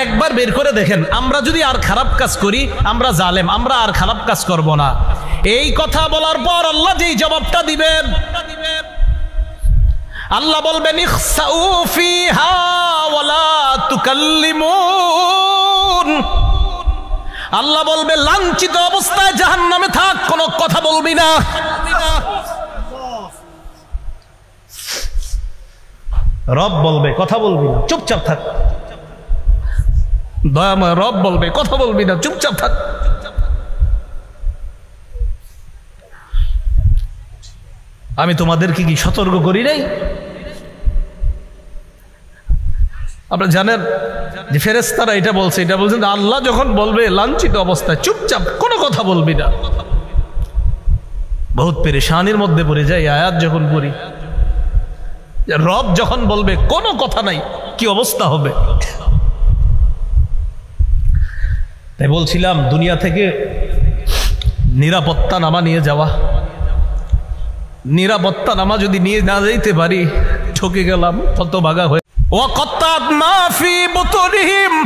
একবার বের করে দেখেন, আমরা যদি আর খারাপ কাজ করি, আমরা জালেম, আমরা আর খারাপ কাজ করব না। এই কথা বলার পর আল্লাহ যেই জবাবটা দিবেন, আল্লাহ বলবেন ইখসাউ ফিহা ওয়ালা তুকাল্লিমুন। আল্লাহ বলবে লাঞ্ছিত অবস্থায় জাহান্নামে থাক, কোনো কথা বলবি না। রব বলবে কথা বলবি না, চুপচাপ থাক। দয়াময় রব বলবে কথা বলবি না, চুপচাপ থাক। আমি তোমাদেরকে কি সতর্ক করি নাই? আপনারা জানেন যে ফেরেশতারা এটা বলছেন আল্লাহ যখন বলবে লাঞ্ছিত অবস্থায় চুপচাপ, কোনো কথা বলবি না। বহুত পেরেশানির মধ্যে পড়ে যায় আয়াত যখন পড়ি। রব যখন বলবে কোনো কথা নাই, কি অবস্থা হবে? তাই বলছিলাম দুনিয়া থেকে নিরাপত্তা নামা নিয়ে যাওয়া, নিরাপত্তা নামা যদি নিয়ে না যাইতে পারি ঠকে গেলাম, হতভাগা হয়ে।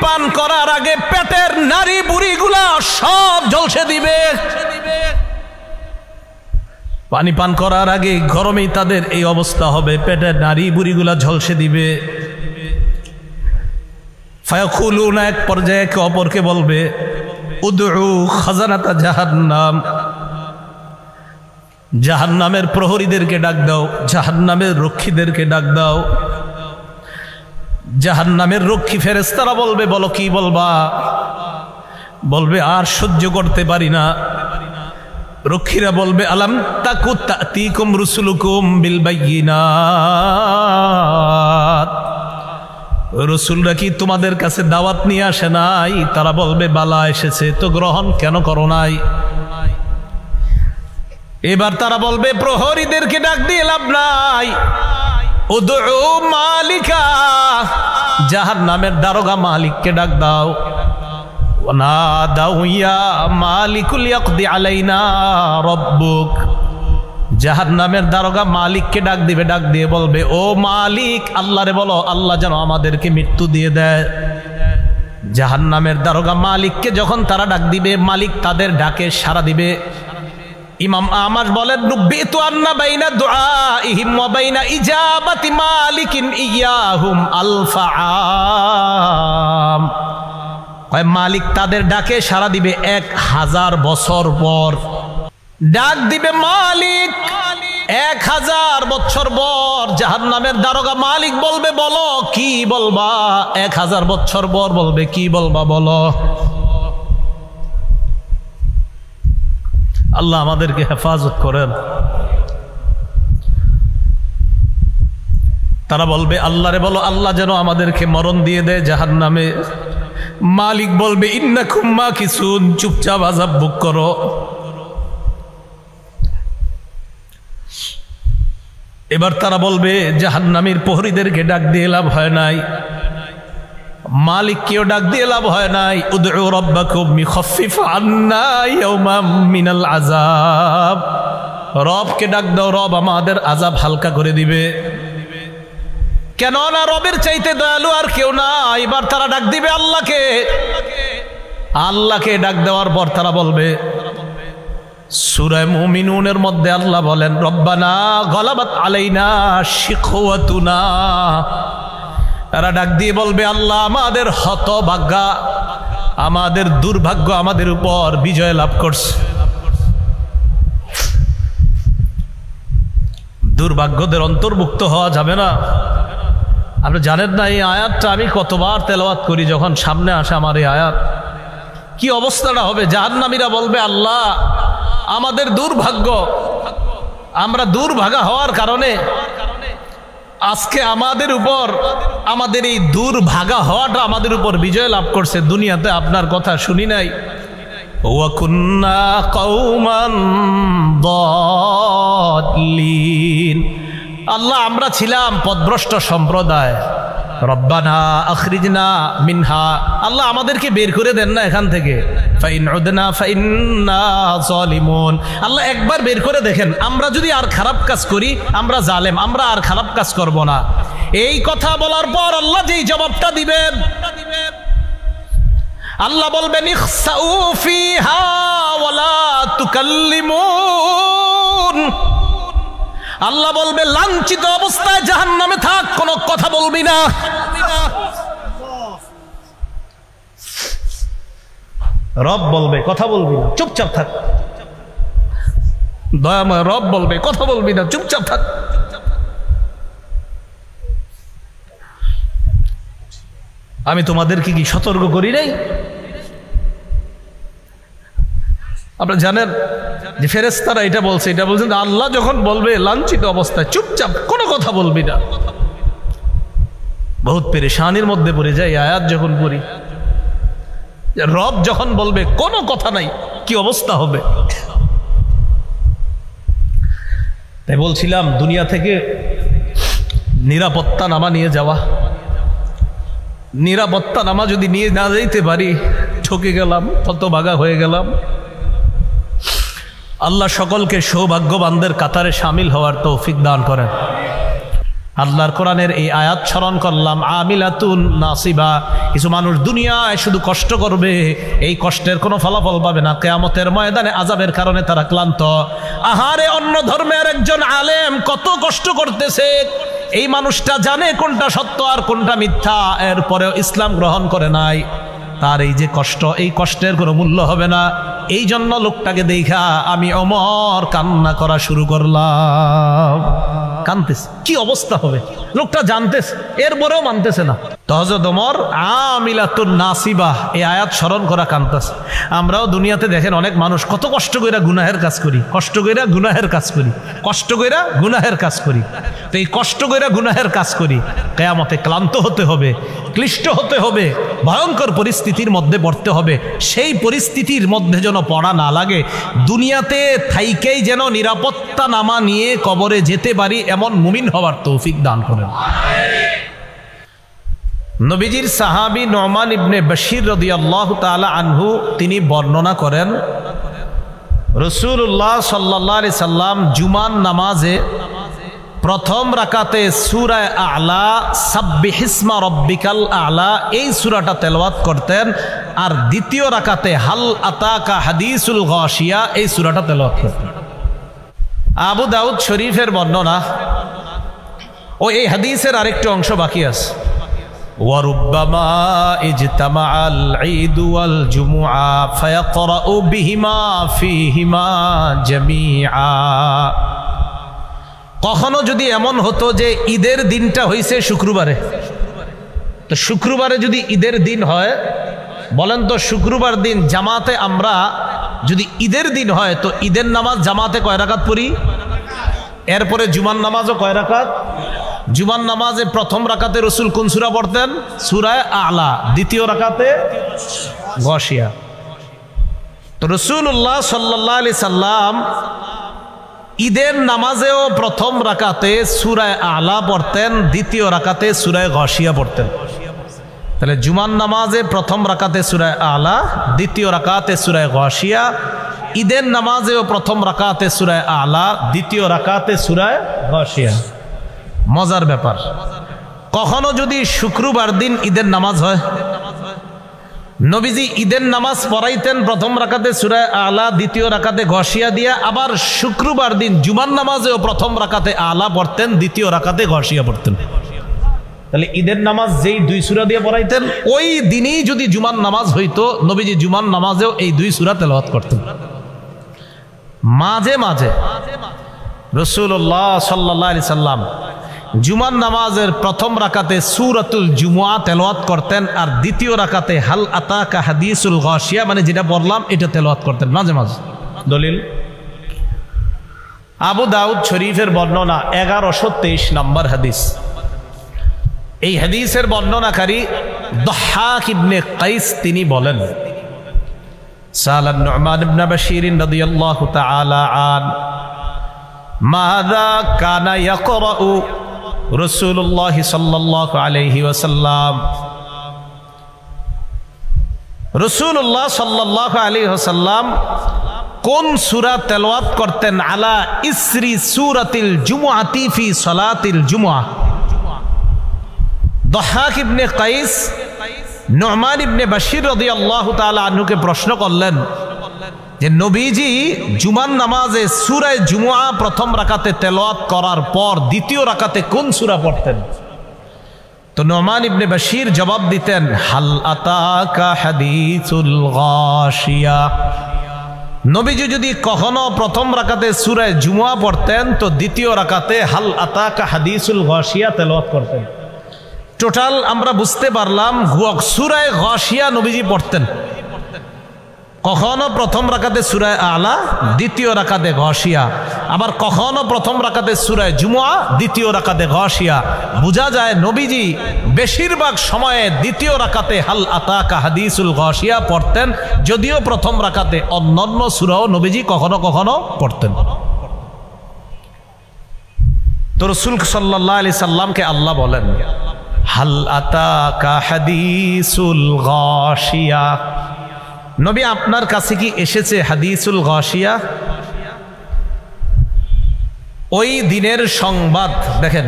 পান করার আগে পেটের নারী বুড়িগুলা সব ঝলসে দিবে। পানি পান করার আগে গরমেই তাদের এই অবস্থা হবে, পেটের নারী বুড়িগুলা ঝলসে দিবে। ফায়াকুলুনা, এক পর্যায়ে একে অপরকে বলবে উদউ খাজানাতা জাহান্নাম, জাহান্নামের প্রহরীদেরকে ডাক দাও, জাহান্নামের রক্ষীদেরকে ডাক দাও। জাহান্নামের রক্ষী ফেরেশতারা বলবে বলো কি বলবা? বলবে আর সহ্য করতে পারি না। রক্ষীরা বলবে আলাম তাকু তাতিকুম রুসুলুকুম বিল বাইয়িনাত, রসুলরা কি তোমাদের কাছে দাওয়াত নিয়ে আসে নাই? তারা বলবে বালা এসেছে, তো গ্রহণ কেন করো নাই? এবার তারা বলবে প্রহরীদেরকে ডাক দিয়ে লাভ নাই, উদউ মালিকা, জাহান্নামের দারোগা মালিককে ডাক দাও। ওয়ানাদাউ ইয়া মালিকুল ইয়াকদি আলাইনা রাব্বুক, জাহান্নামের দারোগা মালিককে ডাক দিবে, ডাক দিয়ে বলবে ও মালিক, আল্লাহরে বলো আল্লাহ যেন আমাদেরকে মৃত্যু দিয়ে দেয়। জাহান্নামের দারোগা মালিককে যখন তারা ডাক দিবে, মালিক তাদের ডাকে সাড়া দিবে। ইমাম আমাশ বলেন নুব্বিতু আন্না বাইনা দুআইহিম ওয়া বাইনা ইজাবাতি মালিকিন ইয়াহুম আলফাআম, কয় মালিক তাদের ডাকে সাড়া দিবে 1000 বছর পর। ডাক দিবে মালিক 1000 বছর পর। জাহান্নামের দারোগা মালিক বলবে বলো কি বলবা? 1000 বছর পর বলবে কি বলবা বলো। আল্লাহ আমাদেরকে হেফাজত করেন। তারা বলবে আল্লাহরে বলো আল্লাহ যেন আমাদেরকে মরণ দিয়ে দেয় জাহান্নামে। মালিক বলবে ইন্নাকুম মাকিসুন, চুপচাপ আযাব ভোগ করো। এবার তারা বলবে জাহান্নামীর প্রহরীদেরকে ডাক দিয়ে লাভ হয় নাই, মালিককেও ডাক দিয়ে লাভ হয় নাই। উদউ রাব্বাকুম ইখাফিফ আন্না ইয়াওমান মিনাল আযাব, রবকে ডাক দাও, রব আমাদের আযাব হালকা করে দিবে। কেন না রবের চাইতে দয়ালু আর কেউ না। এবার তারা ডাক দিবে আল্লাহকে। আল্লাহকে ডাক দেওয়ার পর তারা বলবে, সূরা মুমিনুনের মধ্যে আল্লাহ বলেন রব্বানা গলাবাত আলাইনা শিকওয়াতুনা, তারা ডাক দিয়ে বলবে আল্লাহ আমাদের হতভাগ্য, আমাদের দুর্ভাগ্য আমাদের উপর বিজয় লাভ করছে। দুর্ভাগ্যদের অন্তর্ভুক্ত হওয়া যাবে না। আপনি জানেন না এই আয়াতটা আমি কতবার তেলাওয়াত করি, যখন সামনে আসে আমার এই আয়াত, কি অবস্থাটা হবে। জাহান্নামীরা বলবে আল্লাহ আমাদের দুর্ভাগ্য, আমরা দুর্ভাগা হওয়ার কারণে আজকে আমাদের উপর, আমাদের এই দুর্ভাগা হওয়াটা আমাদের উপর বিজয় লাভ করছে। দুনিয়াতে আপনার কথা শুনি নাই। ওয়া কুন্না কওমান দাল্লিন, আল্লাহ আমরা ছিলাম পথভ্রষ্ট সম্প্রদায়। রব্বানা আখরিজনা মিনহা, আল্লাহ আমাদেরকে বের করে দেন না এখান থেকে। ফাইন উদনা ফাইন্না যালিমুন, আল্লাহ একবার বের করে দেখেন, আমরা যদি আর খারাপ কাজ করি, আমরা জালেম, আমরা আর খারাপ কাজ করব না। এই কথা বলার পর আল্লাহ যেই জবাবটা দিবেন, আল্লাহ বলবেন ইখসাউ ফিহা ওয়ালা তুকাল্লিমুন। আল্লাহ বলবে লাঞ্ছিত অবস্থায় জাহান্নামে থাক, কোনো কথা বলবি না। রব বলবে কথা বলবি না, চুপচাপ থাক। দয়াময় রব বলবে কথা বলবি না, চুপচাপ থাক। আমি তোমাদেরকে কি সতর্ক করি নাই? আপনারা জানেন যে ফেরেশতারা এটা বলছেন আল্লাহ যখন বলবে লাঞ্ছিত অবস্থায় চুপচাপ কোনো কথা বলবি না। বহুত পেরেশানির মধ্যে পড়ে যায় আয়াত যখন পড়ি। রব যখন বলবে কোনো কথা নাই, কি অবস্থা হবে? তাই বলছিলাম দুনিয়া থেকে নিরাপত্তা নামা নিয়ে যাওয়া, নিরাপত্তা নামা যদি নিয়ে না যাইতে পারি ঠকে গেলাম, হতভাগা হয়ে গেলাম। আল্লাহ সকলকে সৌভাগ্যবানদের কাতারে শামিল হওয়ার তৌফিক দান করেন। আল্লাহর কোরআনের এই আয়াত স্মরণ করলাম, আমিলাতুন নাসিবা। কিছু মানুষ দুনিয়ায় শুধু কষ্ট করবে, এই কষ্টের কোনো ফলাফল পাবে না। কিয়ামতের ময়দানে আযাবের কারণে তারা ক্লান্ত। আহারে, অন্য ধর্মের একজন আলেম কত কষ্ট করতেছে, এই মানুষটা জানে কোনটা সত্য আর কোনটা মিথ্যা, এরপরেও ইসলাম গ্রহণ করে নাই। তার এই যে কষ্ট, এই কষ্টের কোনো মূল্য হবে না। এই জন্য লোকটাকে দেখা আমি ওমর কান্না করা শুরু করলাম। কানতেছে, কি অবস্থা হবে? লোকটা জানতেছে, এরপরেও মানতেছে না। তো হযরত ওমর আমিলাতুন নাসিবা এই আয়াত স্মরণ করা কানতেছে। আমরাও দুনিয়াতে দেখেন অনেক মানুষ কত কষ্ট কইরা গুনাহের কাজ করি, কষ্ট কইরা গুনাহের কাজ করি, কষ্ট কইরা গুনাহের কাজ করি। তো এই কষ্ট কইরা গুনাহের কাজ করি, কিয়ামতে ক্লান্ত হতে হবে, ক্লিষ্ট হতে হবে, ভয়ঙ্কর পরিস্থিতির মধ্যে পড়তে হবে। সেই পরিস্থিতির মধ্যে যেন পড়া না লাগে, দুনিয়াতে থাইকেই যেন নিরাপত্তা নামা নিয়ে কবরে যেতে পারি, এমন মুমিন হওয়ার তৌফিক দান করেন। নবীজির সাহাবী নুমান ইবনে বশির রাদিয়াল্লাহু তাআলা আনহু তিনি বর্ণনা করেন, রাসূলুল্লাহ সাল্লাল্লাহু আলাইহি সাল্লাম জুমার নামাজে প্রথম রাকাতে সূরা আ'লা সাব্বিহিসমা রাব্বিকাল আ'লা এই সূরাটা তেলাওয়াত করতেন, আর দ্বিতীয় রাকাতে হাল আতাকা হাদিসুল গাশিয়া এই সূরাটা তেলাওয়াত করতেন। আবু দাউদ শরীফের বর্ণনা, ও এই হাদিসের আরেকটি অংশ বাকি আছে। ওয়ারুব্বামা ইজতামাআল ঈদ ওয়াল জুমুআ ফায়াকরাউ বিহিমা ফীহিমা জামিআ। কখনো যদি এমন হতো যে ঈদের দিনটা হইছে শুক্রবারে, তো শুক্রবারে যদি ঈদের দিন হয়, বলেন তো শুক্রবার দিন জামাতে আমরা যদি ঈদের দিন হয় তো ঈদের নামাজ জামাতে কয় রাকাত পড়ি? এরপরে জুমার নামাজও কয় রাকাত? জুমার নামাজে প্রথম রাকাতে রাসূল কোন সূরা পড়তেন? সূরা আ'লা। দ্বিতীয় রাকাতে গাশিয়া। তো রাসূলুল্লাহ সাল্লাল্লাহু আলাইহি সাল্লাম ঈদের নামাজেও প্রথম রাকাতে সূরা আ'লা পড়তেন, দ্বিতীয় রাকাতে সূরা গাশিয়া পড়তেন। তাহলে জুমার নামাজে প্রথম রাকাতে সূরা আ'লা, দ্বিতীয় রাকাতে সূরা গাশিয়া। ঈদের নামাজেও প্রথম রাকাতে সূরা আ'লা, দ্বিতীয় রাকাতে সূরা গাশিয়া। মজার ব্যাপার, কখনো যদি শুক্রবার দিন ঈদের নামাজ হয়, নবীজি ঈদের নামাজ পড়াইতেন প্রথম রাকাতে সূরা আ'লা, দ্বিতীয় রাকাতে গাশিয়া দিয়া। আবার শুক্রবার দিন জুমার নামাজেও প্রথম রাকাতে আ'লা পড়তেন, দ্বিতীয় রাকাতে গাশিয়া পড়তেন। তাহলে ঈদের নামাজ যেই দুই সূরা দিয়ে পড়াইতেন, ওই দিনই যদি জুমার নামাজ হইতো, নবীজি জুমার নামাজেও এই দুই সূরা তেলাওয়াত করতেন। মাঝে মাঝে রাসূলুল্লাহ সাল্লাল্লাহু আলাইহি সাল্লাম জুমার নামাজের প্রথম রাকাতে সূরাতুল জুমুআ তেলাওয়াত করতেন, আর দ্বিতীয় রাকাতে হাল আতাকা হাদিসুল গাশিয়া, মানে যেটা বললাম এটা তেলাওয়াত করতেন মাঝে মাঝে। দলিল আবু দাউদ শরীফের বর্ণনা 1123 নম্বর হাদিস। এই হাদিসের বর্ণনাকারী দহহাক ইবনে কাইস তিনি বলেন, সাআলা নুমান ইবনে বশির রাদিয়াল্লাহু তাআলা আন মাযা কানা ইয়াকরাউ রাসূলুল্লাহ সাল্লাল্লাহু আলাইহি ওয়াসাল্লাম। রাসূলুল্লাহ সাল্লাল্লাহু আলাইহি ওয়াসাল্লাম কোন সূরা তেলাওয়াত করতেন? আলা ইসরি সূরাতিল জুমুআতি ফি সালাতিল জুমুআহ। দহহাক ইবনে কাইস নু'মান ইবনে বাশির রাদিয়াল্লাহু তাআলা আনহুকে প্রশ্ন করলেন যে নবীজি জুমার নামাজে সূরা জুমুআ প্রথম রাকাতে তেলাওয়াত করার পর দ্বিতীয় রাকাতে কোন সূরা পড়তেন? তো নু'মান ইবনে বাশির জবাব দিতেন, হাল আতাকা হাদিসুল গাশিয়া। নবীজি যদি কখনো প্রথম রাকাতে সূরা জুমুআ পড়তেন তো দ্বিতীয় রাকাতে হাল আতাকা হাদিসুল গাশিয়া তেলাওয়াত করতেন। টোটাল আমরা বুঝতে পারলাম সূরা গাশিয়া নবীজি পড়তেন। কখনো প্রথম রাকাতে সূরা আলা, দ্বিতীয় রাকাতে গাশিয়া, আবার কখনো প্রথম রাকাতে সূরা জুমুআ, দ্বিতীয় রাকাতে গাশিয়া। বোঝা যায় নবীজি বেশিরভাগ সময়ে দ্বিতীয় রাকাতে হাল আতাকা হাদিসুল গাশিয়া পড়তেন, যদিও প্রথম রাকাতে অন্যান্য সূরাও নবীজি কখনো কখনো পড়তেন। তো রাসূল সাল্লাল্লাহু আলাইহি সাল্লামকে আল্লাহ বলেন, হাল আতাকা হাদিসুল গাশিয়া, নবী আপনার কাছে কি এসেছে হাদিসুল গাশিয়া? ওই দিনের সংবাদ, দেখেন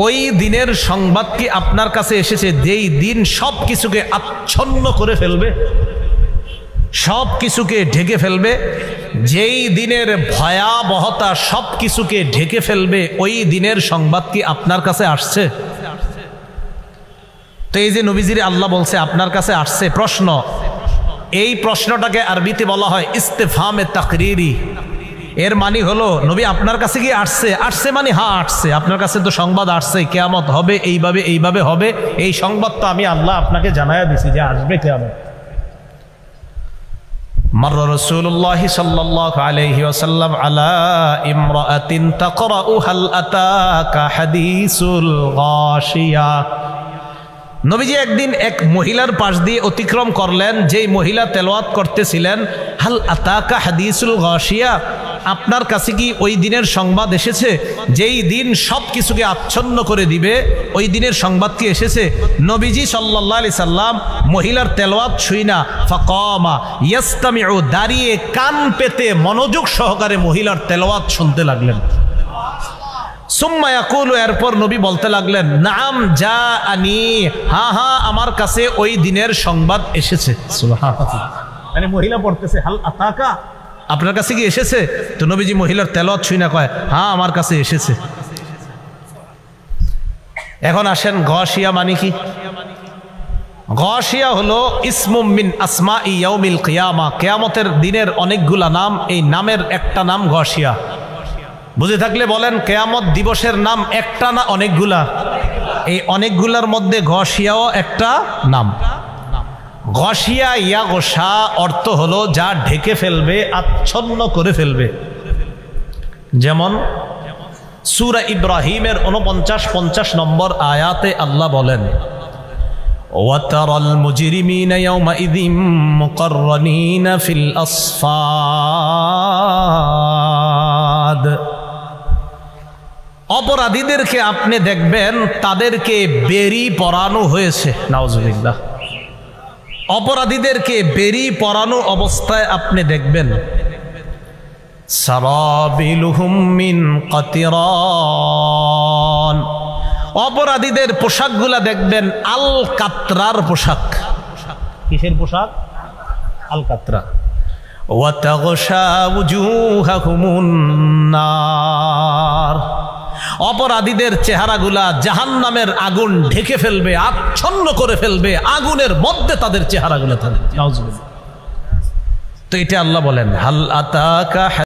ওই দিনের সংবাদ কি আপনার কাছে এসেছে যেই দিন সব কিছুকে আচ্ছন্ন করে ফেলবে, সব কিছুকে ঢেকে ফেলবে, যেই দিনের ভয়াবহতা সব কিছুকে ঢেকে ফেলবে, ওই দিনের সংবাদ কি আপনার কাছে আসছে? তো এই যে নবীজির আল্লাহ বলছে আপনার কাছে আসছে, প্রশ্ন, এই প্রশ্নটাকে আরবিতে বলা হয় ইস্তেফহামে তাকরিরি। এর মানে হলো নবী আপনার কাছে কি আসছে? আসছে মানে হ্যাঁ আসছে, আপনার কাছে তো সংবাদ আসছে কিয়ামত হবে, এইভাবে এইভাবে হবে, এই সংবাদ তো আমি আল্লাহ আপনাকে জানায়া দিছি যে আসবে কিয়ামত। মাররা রাসূলুল্লাহ সাল্লাল্লাহু আলাইহি ওয়াসাল্লাম আলা ইমরাআতিন তাকরাউ হাল আতাকা হাদিসুল গাশিয়া। নবীজি একদিন এক মহিলার পাশ দিয়ে অতিক্রম করলেন, যেই মহিলা তেলাওয়াত করতেছিলেন হাল আতাকা হাদিসুল গাশিয়া, আপনার কাছে কি ওই দিনের সংবাদ এসেছে যেই দিন সব কিছুকে আচ্ছন্ন করে দিবে, ওই দিনের সংবাদ কি এসেছে? নবীজি সাল্লাল্লাহু আলাইহি সাল্লাম মহিলার তেলাওয়াত শুইনা ফাকামা ইয়াস্তামিউ, দাঁড়িয়ে কান পেতে মনোযোগ সহকারে মহিলার তেলাওয়াত শুনতে লাগলেন। সুম্মা ইয়াকুলু, এরপর নবী বলতে লাগলেন, নাম জাআনি, হ্যাঁ হ্যাঁ আমার কাছে ওই দিনের সংবাদ এসেছে। সুবহানাল্লাহ, মানে মহিলা পড়তেছে হাল আতাকা, আপনার কাছে কি এসেছে? তো নবীজি মহিলার তেলাওয়াত শুনে কয় হ্যাঁ আমার কাছে এসেছে। এখন আসেন গাশিয়া মানে কি? গাশিয়া হলো ইসমুম মিন আসমাই ইয়াউমিল কিয়ামা, কিয়ামতের দিনের অনেকগুলা নাম, এই নামের একটা নাম গাশিয়া। বুঝে থাকলে বলেন, কিয়ামত দিবসের নাম একটা না অনেকগুলা? এই অনেকগুলার মধ্যে গাশিয়াও একটা নাম। গাশিয়া ইয়াগশা অর্থ হলো যা ঢেকে ফেলবে, আচ্ছন্ন করে ফেলবে। যেমন সূরা ইব্রাহিমের 49-50 নম্বর আয়াতে আল্লাহ বলেন, ওয়াতারাল মুজরিমিনা ইয়াওমাইযিম মুকাররানিনা ফিল আসফাদ, অপরাধীদেরকে আপনি দেখবেন তাদেরকে বেরি পরানো হয়েছে। নাউজুবিল্লাহ, অপরাধীদেরকে বেরি পরানো অবস্থায় আপনি দেখবেন। সারাবিলুহুম মিন কাতিরান, অপরাধীদের পোশাকগুলা দেখবেন আল কাতরার পোশাক। কিসের পোশাক? আল কাতরা। ওয়া তাগশা উজুহাহুমুন নার, অপরাধীদের চেহারাগুলা জাহান্নামের আগুন ঢেকে ফেলবে, আচ্ছন্ন করে ফেলবে, আগুনের মধ্যে তাদের চেহারাগুলো থাকবে। নাউজুবিল্লাহ। তো এটা আল্লাহ বলেন হাল আতাকা